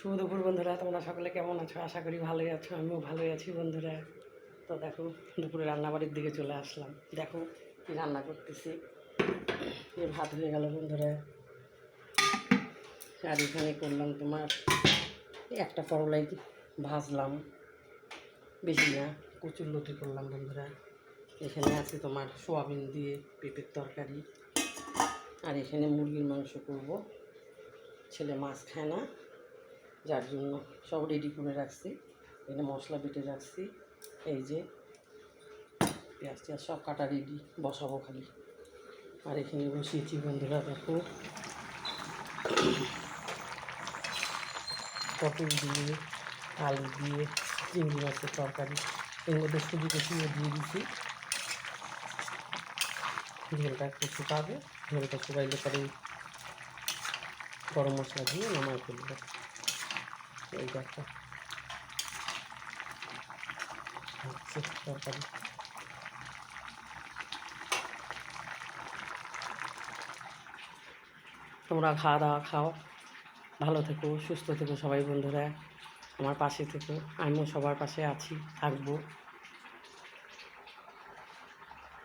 শুভ দুপুর বন্ধুরা, তোমরা সকলে কেমন আছো? আশা করি ভালোই আছো, আমিও ভালোই আছি বন্ধুরা। তো দেখো দুপুরে রান্নাবাড়ির দিকে চলে আসলাম। দেখো কী রান্না করতেছি। এই ভাত হয়ে গেল বন্ধুরা, আর এখানে করলাম তোমার একটা করলাই ভাজলাম, বেশি না, কচুর লতি করলাম বন্ধুরা। এখানে আছে তোমার সোয়াবিন দিয়ে পেঁপের তরকারি, আর এখানে মুরগির মাংস করব। ছেলে মাছ খায় না, যার জন্য সব রেডি করে রাখছি। এখানে মশলা বেটে রাখছি, এই যে পেঁয়াজ টেয়াজ সব কাটা রেডি, বসাবো খালি। আর এখানে বসিয়েছি বন্ধুরা, দেখো পটল দিয়ে আলু দিয়ে চিংড়ি মাছের তরকারি, এর মধ্যে সুজি কষিয়ে দিয়ে দিছি। ঝোলটা একটু শুকাবে, ঝোলটা শুকাইলে পরে গরম মশলা দিয়ে নামাই ফেলবো। এই দেখো তরকারি। তোমরা খাওয়া দাওয়া খাও, ভালো থেকো, সুস্থ থেকো সবাই বন্ধুরা, আমার পাশে থেকো। আমিও সবার পাশে আছি, থাকবো।